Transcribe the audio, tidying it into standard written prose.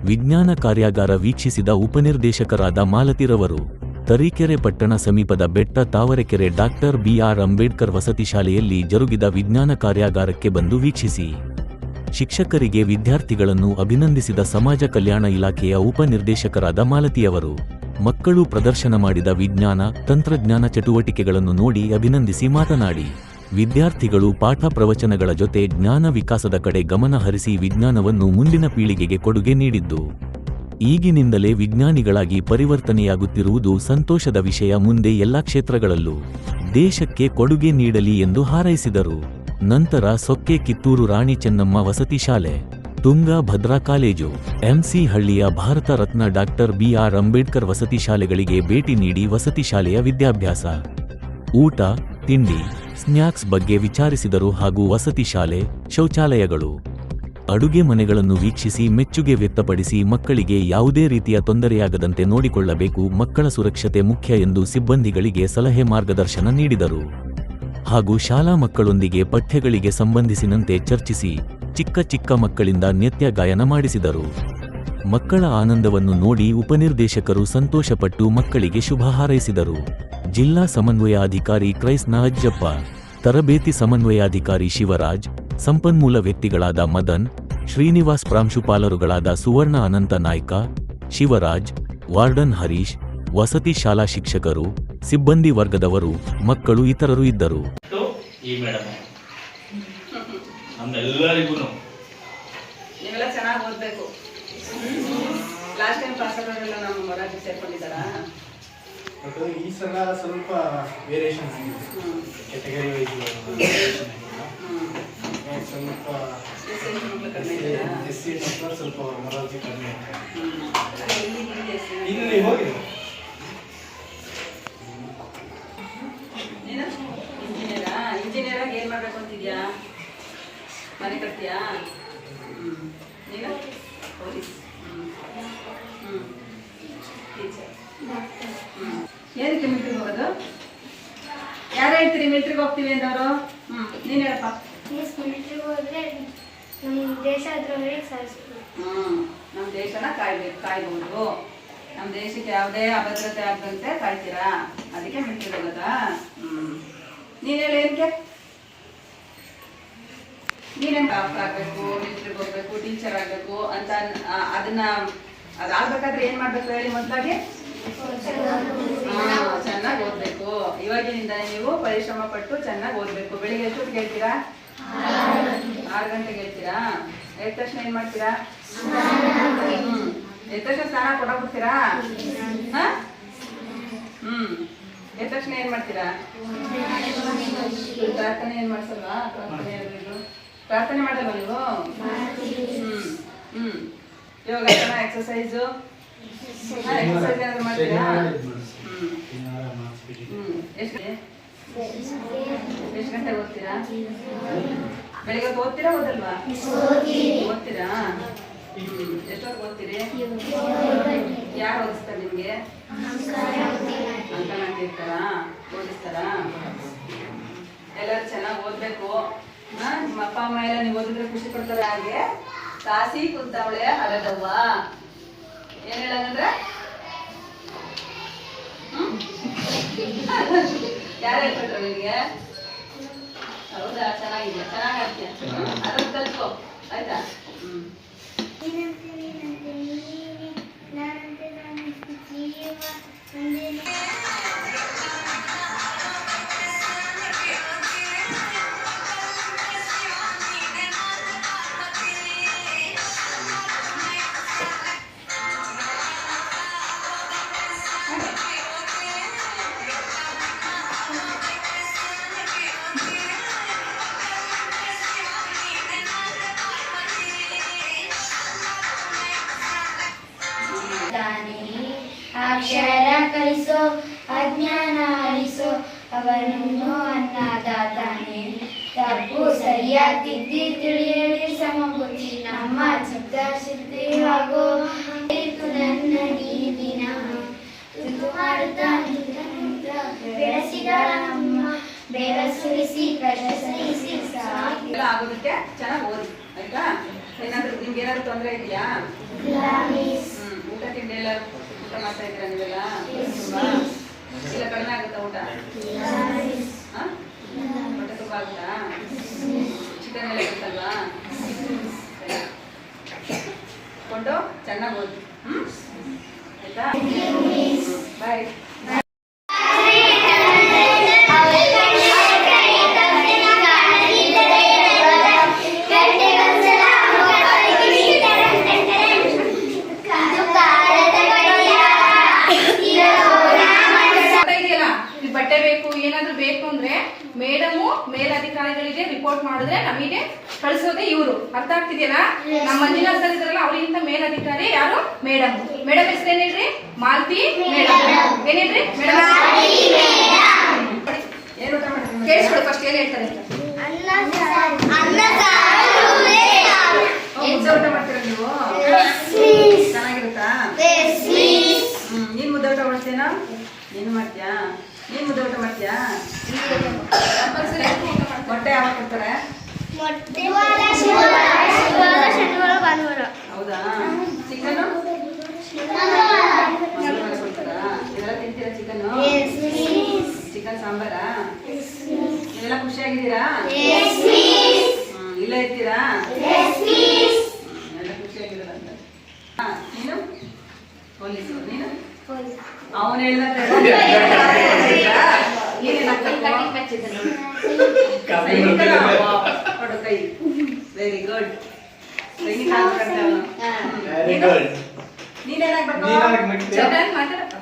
ವಿಜ್ಞಾನ ಕಾರ್ಯಾಗಾರ ವೀಕ್ಷಿಸಿದ ಉಪನಿರ್ದೇಶಕರಾದ ಮಾಲತಿರವರು ತರೀಕೆರೆ ಪಟ್ಟಣ ಸಮೀಪದ ಬೆಟ್ಟ ತಾವರೆಕೆರೆ ಡಾಕ್ಟರ್ ಬಿ.ಆರ್. ಅಂಬೇಡ್ಕರ್ ವಸತಿ ಶಾಲೆಯಲ್ಲಿ ಜರುಗಿದ ವಿಜ್ಞಾನ ಕಾರ್ಯಾಗಾರಕ್ಕೆ ಬಂದು ವೀಕ್ಷಿಸಿ ಶಿಕ್ಷಕರಿಗೆ ವಿದ್ಯಾರ್ಥಿಗಳನ್ನು ಅಭಿನಂದಿಸಿದ ಸಮಾಜ ಕಲ್ಯಾಣ ಇಲಾಖೆಯ ಉಪನಿರ್ದೇಶಕರಾದ ಮಾಲತಿಯವರು ಮಕ್ಕಳು ಪ್ರದರ್ಶನ ಮಾಡಿದ ವಿಜ್ಞಾನ ತಂತ್ರಜ್ಞಾನ ಚಟುವಟಿಕೆಗಳನ್ನು ನೋಡಿ ಅಭಿನಂದಿಸಿ ಮಾತನಾಡಿ ವಿದ್ಯಾರ್ಥಿಗಳು ಪಾಠ ಪ್ರವಚನಗಳ ಜೊತೆ ಜ್ಞಾನ ವಿಕಾಸದ ಕಡೆ ಗಮನ ಹರಿಸಿ ವಿಜ್ಞಾನವನ್ನು ಮುಂದಿನ ಪೀಳಿಗೆಗೆ ಕೊಡುಗೆ ನೀಡಿದ್ದು ಈಗಿನಿಂದಲೇ ವಿಜ್ಞಾನಿಗಳಾಗಿ ಪರಿವರ್ತನೆಯಾಗುತ್ತಿರುವುದು ಸಂತೋಷದ ವಿಷಯ. ಮುಂದೆ ಎಲ್ಲಾ ಕ್ಷೇತ್ರಗಳಲ್ಲೂ ದೇಶಕ್ಕೆ ಕೊಡುಗೆ ನೀಡಲಿ ಎಂದು ಹಾರೈಸಿದರು. ನಂತರ ಸೊಕ್ಕೆ ಕಿತ್ತೂರು ರಾಣಿ ಚೆನ್ನಮ್ಮ ವಸತಿ ಶಾಲೆ, ತುಂಗಾ ಭದ್ರಾ ಕಾಲೇಜು, ಎಂಸಿ ಹಳ್ಳಿಯ ಭಾರತ ರತ್ನ ಡಾಕ್ಟರ್ ಬಿ.ಆರ್. ಅಂಬೇಡ್ಕರ್ ವಸತಿ ಶಾಲೆಗಳಿಗೆ ಭೇಟಿ ನೀಡಿ ವಸತಿ ಶಾಲೆಯ ವಿದ್ಯಾಭ್ಯಾಸ, ಊಟ, ತಿಂಡಿ, ಸ್ನ್ಯಾಕ್ಸ್ ಬಗ್ಗೆ ವಿಚಾರಿಸಿದರು ಹಾಗೂ ವಸತಿ ಶಾಲೆ, ಶೌಚಾಲಯಗಳು, ಅಡುಗೆ ಮನೆಗಳನ್ನು ವೀಕ್ಷಿಸಿ ಮೆಚ್ಚುಗೆ ವ್ಯಕ್ತಪಡಿಸಿ ಮಕ್ಕಳಿಗೆ ಯಾವುದೇ ರೀತಿಯ ತೊಂದರೆಯಾಗದಂತೆ ನೋಡಿಕೊಳ್ಳಬೇಕು, ಮಕ್ಕಳ ಸುರಕ್ಷತೆ ಮುಖ್ಯ ಎಂದು ಸಿಬ್ಬಂದಿಗಳಿಗೆ ಸಲಹೆ ಮಾರ್ಗದರ್ಶನ ನೀಡಿದರು. ಹಾಗೂ ಶಾಲಾ ಮಕ್ಕಳೊಂದಿಗೆ ಪಠ್ಯಗಳಿಗೆ ಸಂಬಂಧಿಸಿದಂತೆ ಚರ್ಚಿಸಿ ಚಿಕ್ಕ ಚಿಕ್ಕ ಮಕ್ಕಳಿಂದ ನೃತ್ಯ ಗಾಯನ ಮಾಡಿಸಿದರು. ಮಕ್ಕಳ ಆನಂದವನ್ನು ನೋಡಿ ಉಪನಿರ್ದೇಶಕರು ಸಂತೋಷಪಟ್ಟು ಮಕ್ಕಳಿಗೆ ಶುಭ ಹಾರೈಸಿದರು. ಜಿಲ್ಲಾ ಸಮನ್ವಯಾಧಿಕಾರಿ ಕ್ರೈಸ್ನ ಅಜ್ಜಪ್ಪ, ತರಬೇತಿ ಸಮನ್ವಯಾಧಿಕಾರಿ ಶಿವರಾಜ್, ಸಂಪನ್ಮೂಲ ವ್ಯಕ್ತಿಗಳಾದ ಮದನ್, ಶ್ರೀನಿವಾಸ್, ಪ್ರಾಂಶುಪಾಲರುಗಳಾದ ಸುವರ್ಣ, ಅನಂತ ನಾಯ್ಕ, ಶಿವರಾಜ್, ವಾರ್ಡನ್ ಹರೀಶ್, ವಸತಿ ಶಾಲಾ ಶಿಕ್ಷಕರು, ಸಿಬ್ಬಂದಿ ವರ್ಗದವರು, ಮಕ್ಕಳು ಇತರರು ಇದ್ದರು. ನೀವೆಲ್ಲ ಚೆನ್ನಾಗಿ ಓದಬೇಕು. ಲಾಸ್ಟ್ ಟೈಮ್ ಪಾಸ್ ಆಗೋರೆಲ್ಲ ನಮ್ಮ ಮೊರಾರ್ಜಿ ಸೇರ್ಕೊಂಡಿದ್ದಾರಾ? ಈ ಸಲ ಸ್ವಲ್ಪ ವೇರಿಯೇಷನ್ ಆಗಿದೆ. ಕ್ಯಾಟಗರಿ ವೈಸ್ ಸ್ವಲ್ಪ ಎಸ್ಸಿ ಮಕ್ಕಳು ಸ್ವಲ್ಪ ಮೊರಾರ್ಜಿ ಕಡಿಮೆ ಇಲ್ಲಿ ಹೋಗಿದೆ. ಇಂಜಿನಿಯರಾಗಿ ಏನ್ ಮಾಡ್ಬೇಕು ಅಂತಿದ್ಯಾ? ಮನೆ ಕಟ್ತೀಯಾ? ನೀನು ಪೊಲೀಸ್, ಟೀಚರ್. ಏನಕ್ಕೆ ಮಿಲ್ಟ್ರಿಗೆ ಹೋಗೋದು? ಯಾರು ಹೇಳ್ತೀರಿ ಮಿಲ್ಟ್ರಿಗೆ ಹೋಗ್ತೀವಿ ಅಂದವರು? ನೀನು ಹೇಳಪ್ಪ. ಮಿಲ್ಟ್ರಿಗೆ ಹೋದ್ರೆ ನಮ್ಮ ದೇಶ ನಮ್ಮ ದೇಶನ ಕಾಯ್ಬಹುದು. ನಮ್ಮ ದೇಶಕ್ಕೆ ಯಾವುದೇ ಅಭದ್ರತೆ ಆಗದಂತೆ ಕಾಯ್ತೀರಾ, ಅದಕ್ಕೆ ಮಿಲ್ಟ್ರಿಗೆ ಹೋಗೋದಾ? ನೀನ್ ಹೇಳಿ ಏನಕ್ಕೆ? ನೀನೇನು ಡಾಕ್ಟರ್ ಆಗ್ಬೇಕು, ಮಿಲ್ಟ್ರಿಗೆ ಹೋಗ್ಬೇಕು, ಟೀಚರ್ ಆಗ್ಬೇಕು ಅಂತ ಅದಾಗಬೇಕಾದ್ರೆ ಏನ್ ಮಾಡ್ಬೇಕು ಹೇಳಿ? ಮೊದಲಾಗಿ ಚೆನ್ನಾಗಿ ಓದ್ಬೇಕು. ಇವಾಗಿನಿಂದ ನೀವು ಪರಿಶ್ರಮ ಪಟ್ಟು ಚೆನ್ನಾಗಿ ಓದ್ಬೇಕು. ಬೆಳಿಗ್ಗೆ ಎಷ್ಟೊತ್ತಿಗೆ ಹೇಳ್ತೀರಾ? 6 ಗಂಟೆಗೆ ಹೇಳ್ತೀರಾ? ಎದ್ದ ತಕ್ಷಣ ಏನ್ ಮಾಡ್ತೀರಾ? ಎದ್ದ ತಕ್ಷಣ ಸ್ನಾನ ಕೊಡೋಗ್ಬಿಡ್ತೀರಾ? ಎದ್ದ ತಕ್ಷಣ ಏನ್ ಮಾಡ್ತೀರಾ? ಪ್ರಾರ್ಥನೆ ಏನ್ ಮಾಡ್ಸಲ್ವಾ? ಪ್ರಾರ್ಥನೆ ಮಾಡಲ್ವಾ ನೀವು? ಯೋಗಾಸನ, ಎಕ್ಸರ್ಸೈಸು ಏನಾದ್ರು ಮಾಡ್ತೀರಾ? ಎಷ್ಟು ಗಂಟೆಗೆ ಓದ್ತೀರಾ? ಬೆಳಿಗ್ಗೆ ಓದ್ತೀರಾ ಓದಲ್ವಾ? ಓದ್ತೀರಾ? ಎಷ್ಟೊತ್ತು ಓದ್ತೀರಿ? ಯಾರು ಓದಿಸ್ತಾರೆ ನಿಮ್ಗೆ? ಅಂಕಲ್ ಆಂಟಿ ಇರ್ತಾರಾ? ಓದಿಸ್ತಾರಾ? ಎಲ್ಲರೂ ಚೆನ್ನಾಗಿ ಓದ್ಬೇಕು. ನಿಮ್ಮ ಅಪ್ಪ ಅಮ್ಮ ಎಲ್ಲ ನೀವು ಓದಿದ್ರೆ ಖುಷಿ ಪಡ್ತಾರೆ. ಹಾಗೆ ಕಾಸಿ ಕುಂತವಳೆ ಹರದವ್ವ ಏನ್ ಹೇಳಂದ್ರೆ ಯಾರು ಹೇಳ್ಕೊಟ್ರು ನಿನ್ಗೆ? ಹೌದಾ? ಚೆನ್ನಾಗಿದೆ, ಚೆನ್ನಾಗಿ ಆಡ್ತೀಯ. ಅದನ್ನ ಕಲ್ತ್ಕೋ ಆಯ್ತಾ? ಅಕ್ಷರ ಕಲಿಸೋ, ಅಜ್ಞಾನ ಅಳಿಸೋ, ಅವನನ್ನು ಅನ್ನದಾತಾನೆ. ತಪ್ಪು ಸರಿಯಾಗಿ ತಿದ್ದಿ ತಿಳಿಯಲಿ ಸಮಬುದ್ಧಿ ನಮ್ಮ ಚಿತ್ತಶುದ್ಧಿ ಹಾಗೂ ನನ್ನ ನೀದಿನ ತುತು ಮಾಡುತ್ತಾ ಬೆಳೆಸಿದ ನಮ್ಮ ಬೆರಸುರಿಸಿ ಕಲಿಸಿ ಆಗೋದಕ್ಕೆ ಚೆನ್ನಾಗಿ ಓದಿ ಆಯ್ತಾ? ಏನಾದ್ರು ನಿಮ್ಗೆ ಏನಾದ್ರು ತೊಂದರೆ ಇದೆಯಾ? ಊಟ ತಿಂಡಿ ಎಲ್ಲ ಊಟ ಮಾಡ್ತಾ ಇದ್ದೀರಾ ನೀವೆಲ್ಲ ತುಂಬಾ ಇಲ್ಲ ಕಡಿಮೆ ಆಗುತ್ತಾ ಊಟ ಹೊಟ್ಟೆ ತುಂಬ ಆಗುತ್ತಾ ಚಿಕನ್ ಎಲ್ಲ ಇರುತ್ತಲ್ವಾ ಕೊಂಡು ಚೆನ್ನಾಗಿ ಓದಿ ಆಯ್ತಾ ಬಾಯ್ ಬಟ್ಟೆ ಬೇಕು ಏನಾದ್ರೂ ಬೇಕು ಅಂದ್ರೆ ಮೇಡಮು ಮೇಲಧಿಕಾರಿಗಳಿಗೆ ರಿಪೋರ್ಟ್ ಮಾಡಿದ್ರೆ ನಮಗೆ ಕಳಿಸೋದೇ ಇವರು ಅರ್ಥ ಆಗ್ತಿದೆಯಲ್ಲ ನಮ್ಮ ಮಂಜುನಾಥ್ ಸರ್ ಇದ್ರಲ್ಲ ಅವರಿಗಿಂತ ಮೇಲಧಿಕಾರಿ ಯಾರು ಮೇಡಮ್ ಮೇಡಮ್ ಹೆಸರು ಏನಿದ್ರಿ ಮಾಲ್ತಿ ಮೇಡಮ್ ಏನಿದ್ರಿ ಮೇಡಮ್ ಕೇಳಿಸ್ಕೊಳ್ಳಿ ಫಸ್ಟ್ ಏನ್ ಹೇಳ್ತಾರೆ ಮುದ್ದೆ ಊಟ ಮಾಡ್ತೀರಾ ನೀವು ಚೆನ್ನಾಗಿರುತ್ತಾ ನೀನ್ ಮುದ್ದೆ ಊಟ ಮಾಡ್ತೀಯಾ ನೀನು ಮಾಡ್ತೀಯಾ ನೀನ್ ಮುದ್ದೆ ಊಟ ಮಾಡ್ತೀಯಾ ಮೊಟ್ಟೆ ಯಾವಾಗ ಕೊಡ್ತಾರೆ ಹೌದಾ ಚಿಕನ್ ಕೊಡ್ತಾರಾ ಇದೆಲ್ಲ ತಿಂತೀರಾ ಚಿಕನ್ ಚಿಕನ್ ಸಾಂಬಾರಾ ಇದೆಲ್ಲ ಖುಷಿಯಾಗಿದ್ದೀರಾ ಇಲ್ಲ ಇರ್ತೀರಾ ಎಲ್ಲ ಖುಷಿಯಾಗಿದ್ದೀರಾ ಅಂತ ನೀನು ಪೊಲೀಸು ನೀನು ಅವನು ಕೈ ವೆರಿ ಗುಡ್ ನೀನೇನಾಗ್ಬೇಕು ಮಾತಾಡಪ್ಪ